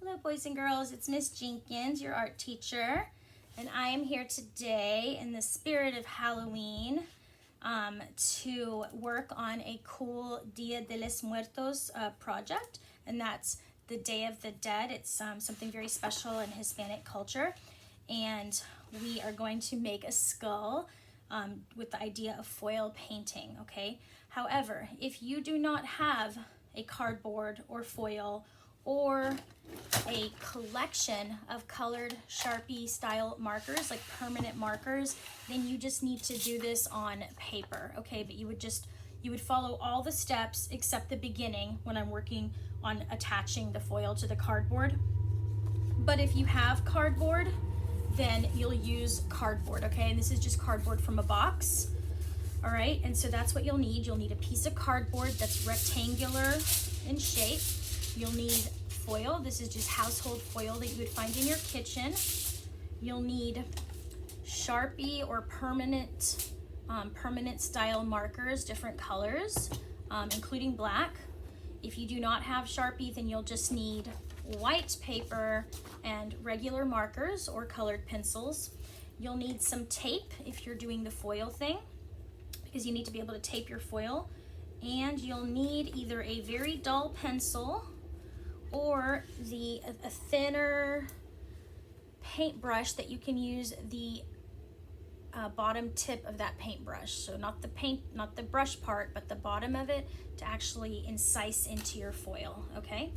Hello boys and girls, it's Miss Jenkins, your art teacher, and I am here today in the spirit of Halloween to work on a cool Dia de los Muertos project, and that's the Day of the Dead. It's something very special in Hispanic culture, and we are going to make a skull with the idea of foil painting, okay? However, if you do not have a cardboard or foil or a collection of colored Sharpie style markers, like permanent markers, then you just need to do this on paper, okay? But you would follow all the steps except the beginning when I'm working on attaching the foil to the cardboard. But if you have cardboard, then you'll use cardboard, okay? And this is just cardboard from a box, all right? And so that's what you'll need. You'll need a piece of cardboard that's rectangular in shape. You'll need foil. This is just household foil that you would find in your kitchen. You'll need Sharpie or permanent style markers, different colors, including black. If you do not have Sharpie, then you'll just need white paper and regular markers or colored pencils. You'll need some tape if you're doing the foil thing, because you need to be able to tape your foil. And you'll need either a very dull pencil or a thinner paintbrush that you can use the bottom tip of that paintbrush. So not the brush part, but the bottom of it to actually incise into your foil, okay?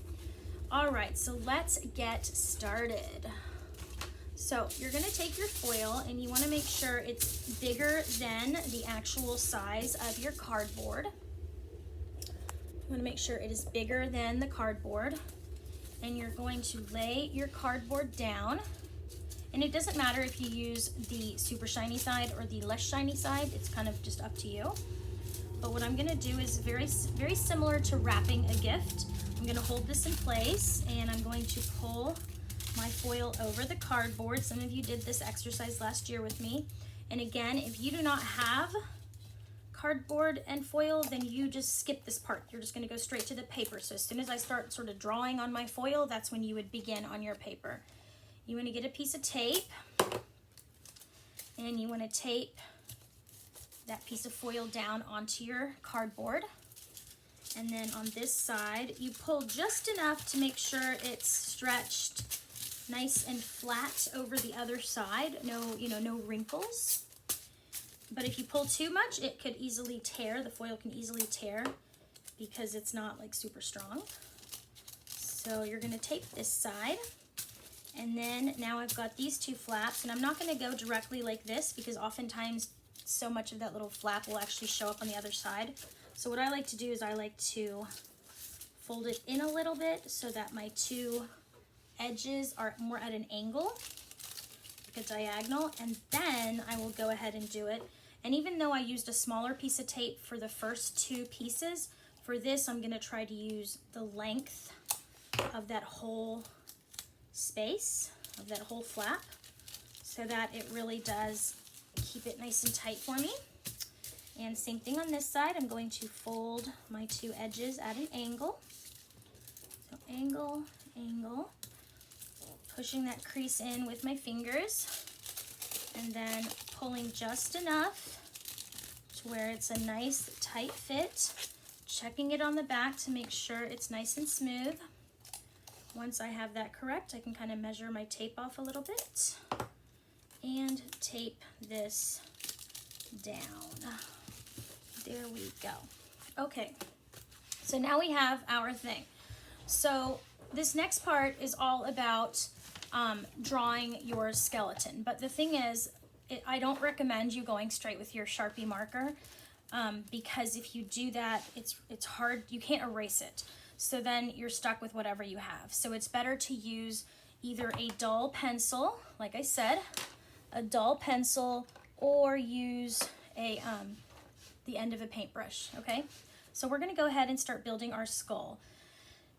All right, so let's get started. So you're gonna take your foil and you wanna make sure it's bigger than the actual size of your cardboard. You wanna make sure it is bigger than the cardboard, and you're going to lay your cardboard down. And it doesn't matter if you use the super shiny side or the less shiny side, it's kind of just up to you. But what I'm gonna do is very similar to wrapping a gift. I'm gonna hold this in place and I'm going to pull my foil over the cardboard. Some of you did this exercise last year with me. And again, if you do not have cardboard and foil, then you just skip this part. You're just gonna go straight to the paper. So as soon as I start sort of drawing on my foil, that's when you would begin on your paper. You wanna get a piece of tape and you wanna tape that piece of foil down onto your cardboard. And then on this side, you pull just enough to make sure it's stretched nice and flat over the other side. No wrinkles. But if you pull too much, it could easily tear. The foil can easily tear because it's not like super strong. So you're gonna tape this side. And then now I've got these two flaps, and I'm not gonna go directly like this because oftentimes so much of that little flap will actually show up on the other side. So what I like to do is I like to fold it in a little bit so that my two edges are more at an angle, like a diagonal, and then I will go ahead and do it. And even though I used a smaller piece of tape for the first two pieces, for this I'm gonna try to use the length of that whole space, of that whole flap, so that it really does keep it nice and tight for me. And same thing on this side, I'm going to fold my two edges at an angle. So angle, angle, pushing that crease in with my fingers, and then pulling just enough to where it's a nice tight fit, checking it on the back to make sure it's nice and smooth. Once I have that correct, I can kind of measure my tape off a little bit and tape this down. There we go. Okay, so now we have our thing. So this next part is all about drawing your skeleton. But the thing is, I don't recommend you going straight with your Sharpie marker because if you do that, it's hard, you can't erase it. So then you're stuck with whatever you have. So it's better to use either a dull pencil, like I said, a dull pencil, or use the end of a paintbrush, okay? So we're gonna go ahead and start building our skull.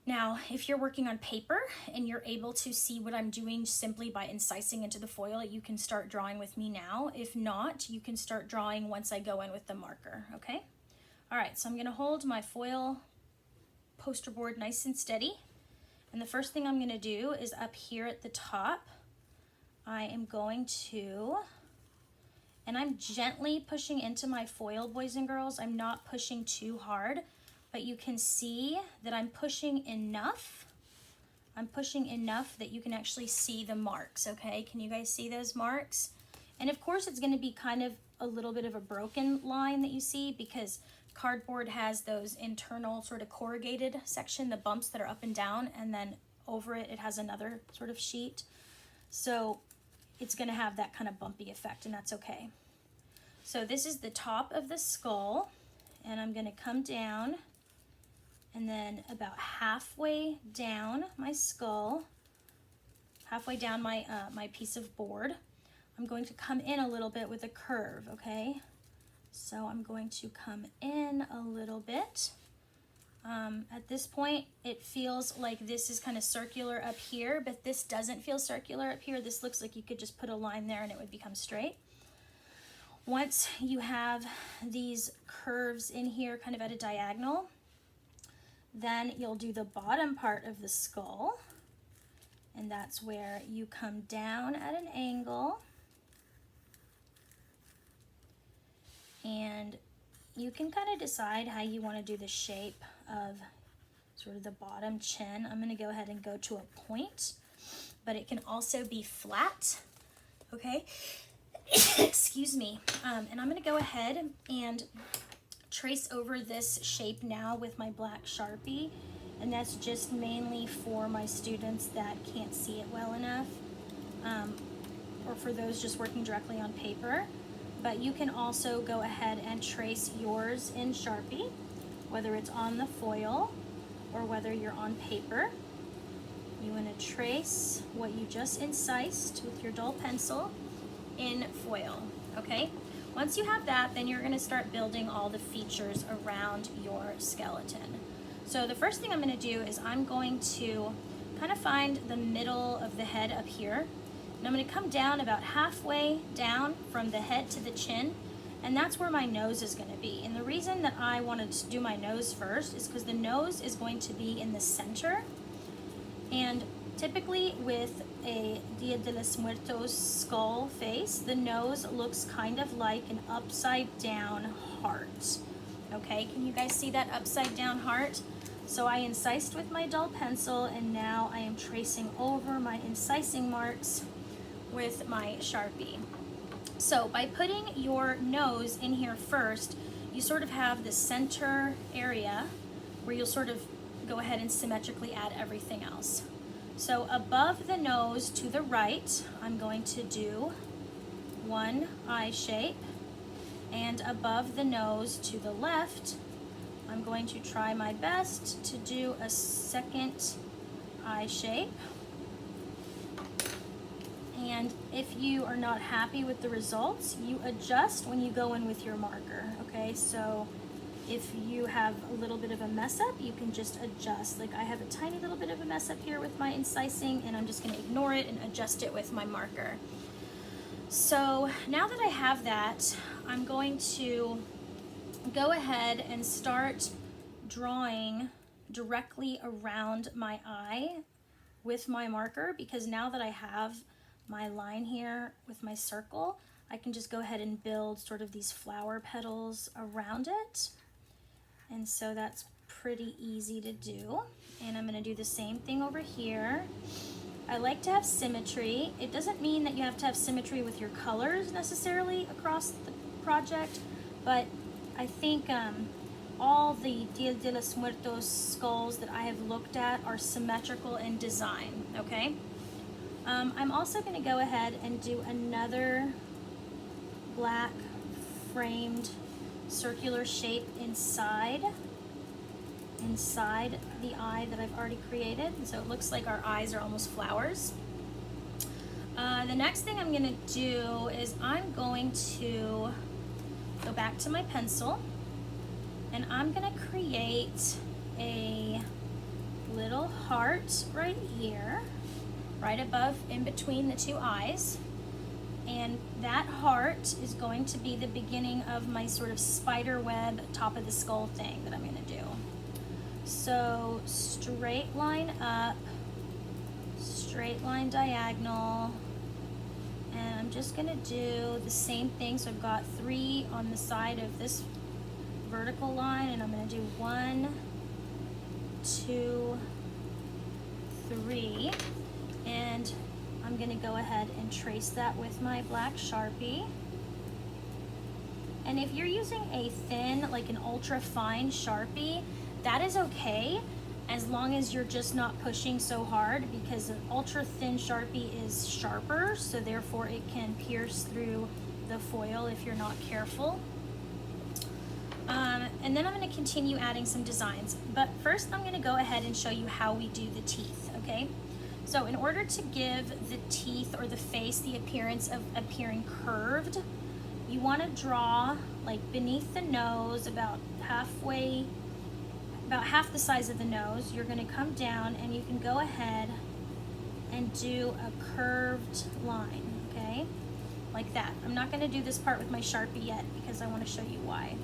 Now, if you're working on paper and you're able to see what I'm doing simply by incising into the foil, you can start drawing with me now. If not, you can start drawing once I go in with the marker, okay? All right, so I'm gonna hold my foil poster board nice and steady, And the first thing I'm gonna do is up here at the top, I am going to, and I'm gently pushing into my foil, boys and girls. I'm not pushing too hard, but you can see that I'm pushing enough. I'm pushing enough that you can actually see the marks, okay? Can you guys see those marks? And of course it's gonna be kind of a little bit of a broken line that you see because cardboard has those internal sort of corrugated section, the bumps that are up and down, and then over it, it has another sort of sheet. So it's gonna have that kind of bumpy effect, and that's okay. So this is the top of the skull, and I'm gonna come down, and then about halfway down my skull, halfway down my, my piece of board, I'm going to come in a little bit with a curve, okay? So I'm going to come in a little bit. At this point, it feels like this is kind of circular up here, but this doesn't feel circular up here. This looks like you could just put a line there and it would become straight. Once you have these curves in here kind of at a diagonal, then you'll do the bottom part of the skull, and that's where you come down at an angle, and you can kind of decide how you want to do the shape of sort of the bottom chin. I'm going to go ahead and go to a point, but it can also be flat, okay? Excuse me. And I'm going to go ahead and trace over this shape now with my black Sharpie, and that's just mainly for my students that can't see it well enough, or for those just working directly on paper. But you can also go ahead and trace yours in Sharpie, whether it's on the foil or whether you're on paper. You want to trace what you just incised with your dull pencil in foil, okay? Once you have that, then you're going to start building all the features around your skeleton. So the first thing I'm going to do is I'm going to kind of find the middle of the head up here. And I'm going to come down about halfway down from the head to the chin, and that's where my nose is going to be. And the reason that I wanted to do my nose first is because the nose is going to be in the center. And typically with a Dia de los Muertos skull face, the nose looks kind of like an upside down heart. Okay, can you guys see that upside down heart? So I incised with my dull pencil, and now I am tracing over my incising marks with my Sharpie. So by putting your nose in here first, you sort of have the center area where you'll sort of go ahead and symmetrically add everything else. So above the nose to the right, I'm going to do one eye shape, and above the nose to the left, I'm going to try my best to do a second eye shape. And if you are not happy with the results, you adjust when you go in with your marker, okay? So if you have a little bit of a mess up, you can just adjust. Like I have a tiny little bit of a mess up here with my incising, and I'm just gonna ignore it and adjust it with my marker. So now that I have that, I'm going to go ahead and start drawing directly around my eye with my marker, because now that I have my line here with my circle, I can just go ahead and build sort of these flower petals around it. And so that's pretty easy to do. And I'm gonna do the same thing over here. I like to have symmetry. It doesn't mean that you have to have symmetry with your colors necessarily across the project, but I think all the Dia de los Muertos skulls that I have looked at are symmetrical in design, okay? I'm also going to go ahead and do another black framed circular shape inside the eye that I've already created. And so it looks like our eyes are almost flowers. The next thing I'm going to do is I'm going to go back to my pencil, and I'm going to create a little heart right here, right above, in between the two eyes. And that heart is going to be the beginning of my sort of spider web top of the skull thing that I'm going to do. So straight line up straight line diagonal, and I'm just gonna do the same thing. So I've got 3 on the side of this vertical line, and I'm gonna do 1, 2, 3, and I'm gonna go ahead and trace that with my black Sharpie. And if you're using a thin, like an ultra fine Sharpie, that is okay, as long as you're just not pushing so hard, because an ultra thin Sharpie is sharper, so therefore it can pierce through the foil if you're not careful. And then I'm going to continue adding some designs, but first I'm going to go ahead and show you how we do the teeth, okay? So in order to give the teeth or the face the appearance of appearing curved, you want to draw like beneath the nose, about half the size of the nose. You're going to come down and you can go ahead and do a curved line, okay? Like that. I'm not going to do this part with my Sharpie yet because I want to show you why.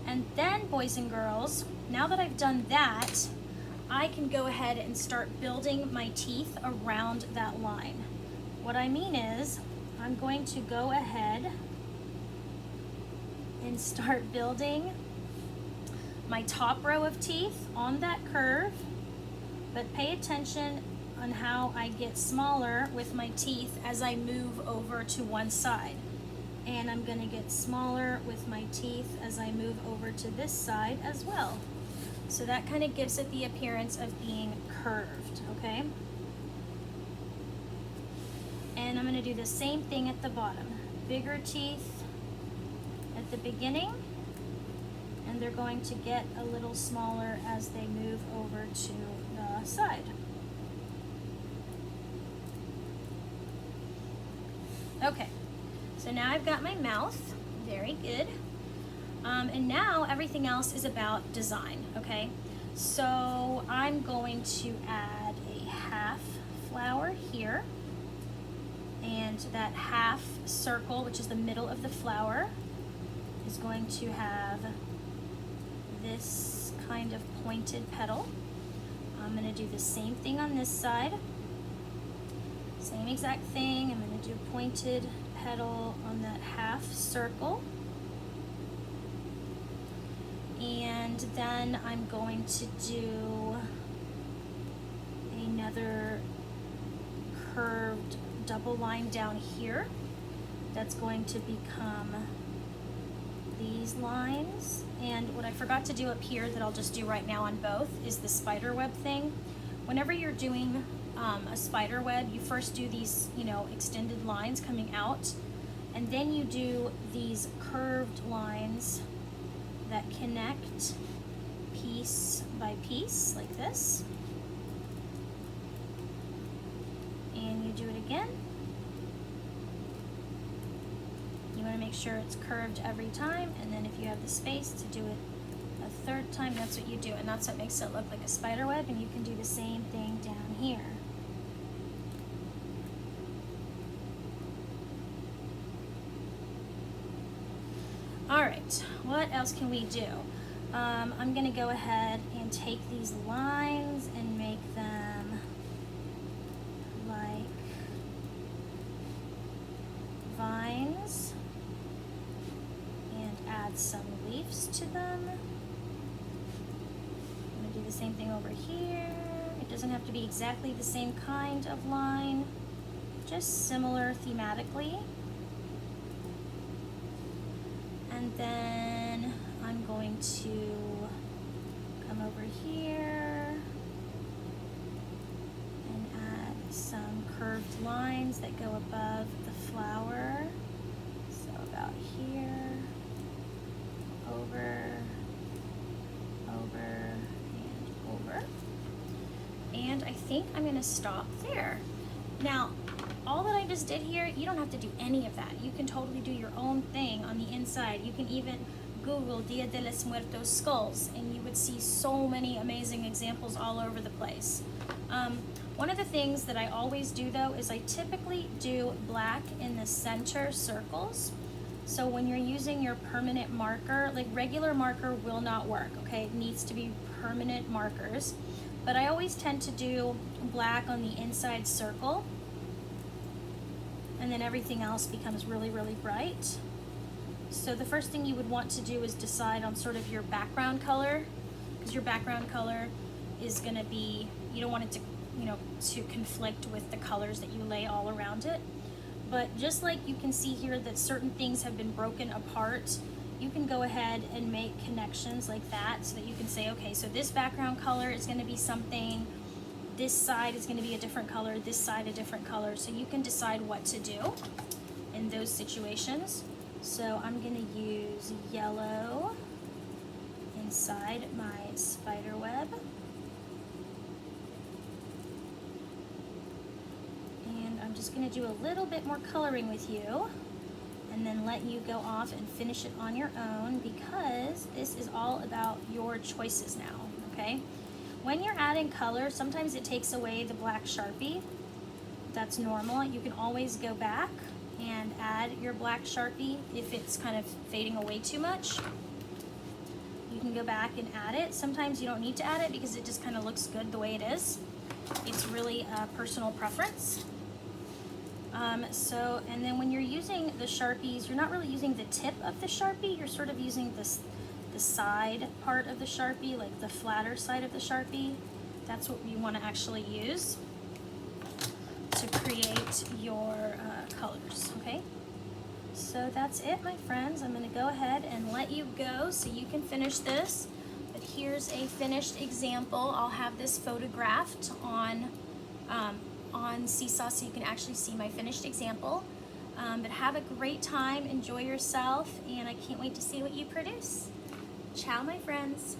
And then, boys and girls, now that I've done that, I can go ahead and start building my teeth around that line. What I mean is, I'm going to go ahead and start building my top row of teeth on that curve, but pay attention on how I get smaller with my teeth as I move over to one side. And I'm going to get smaller with my teeth as I move over to this side as well. So that kind of gives it the appearance of being curved, okay? And I'm going to do the same thing at the bottom. Bigger teeth at the beginning, and they're going to get a little smaller as they move over to the side. Okay, so now I've got my mouth, very good. And now everything else is about design, okay? So I'm going to add a half flower here, and that half circle, which is the middle of the flower, is going to have this kind of pointed petal. I'm going to do the same thing on this side. Same exact thing. I'm going to do a pointed petal on that half circle. And then I'm going to do another curved double line down here. That's going to become these lines. And what I forgot to do up here that I'll just do right now on both is the spider web thing. Whenever you're doing a spider web, you first do these, extended lines coming out, and then you do these curved lines that connect piece by piece like this. And you do it again. You want to make sure it's curved every time, and then if you have the space to do it a third time, that's what you do, and that's what makes it look like a spider web. And you can do the same thing down here. All right, what else can we do? I'm gonna go ahead and take these lines and make them like vines and add some leaves to them. I'm gonna do the same thing over here. It doesn't have to be exactly the same kind of line, just similar thematically. And then I'm going to come over here and add some curved lines that go above the flower. So about here, over, and over. And I think I'm going to stop there. Now, all that I just did here, you don't have to do any of that. You can totally do your own thing on the inside. You can even Google Dia de los Muertos skulls, and you would see so many amazing examples all over the place. One of the things that I always do, though, is I typically do black in the center circles. So when you're using your permanent marker, like regular marker will not work, okay? It needs to be permanent markers. but I always tend to do black on the inside circle, and then everything else becomes really, really bright. So the first thing you would want to do is decide on sort of your background color, because your background color is going to be, you don't want it to, you know, to conflict with the colors that you lay all around it. But just like you can see here that certain things have been broken apart, you can go ahead and make connections like that so that you can say, okay, so this background color is going to be something, this side is going to be a different color, this side a different color. So you can decide what to do in those situations. So I'm going to use yellow inside my spider web. And I'm just going to do a little bit more coloring with you, and then let you go off and finish it on your own, because this is all about your choices now, okay? When you're adding color, sometimes it takes away the black Sharpie. That's normal. You can always go back and add your black Sharpie if it's kind of fading away too much. You can go back and add it. Sometimes you don't need to add it because it just kind of looks good the way it is. It's really a personal preference. And then when you're using the Sharpies, you're not really using the tip of the Sharpie, you're sort of using the side part of the Sharpie, like the flatter side of the Sharpie. That's what you want to actually use to create your colors, okay? So that's it, my friends. I'm going to go ahead and let you go so you can finish this. But here's a finished example. I'll have this photographed on Seesaw so you can actually see my finished example. But have a great time, enjoy yourself, and I can't wait to see what you produce. Ciao, my friends.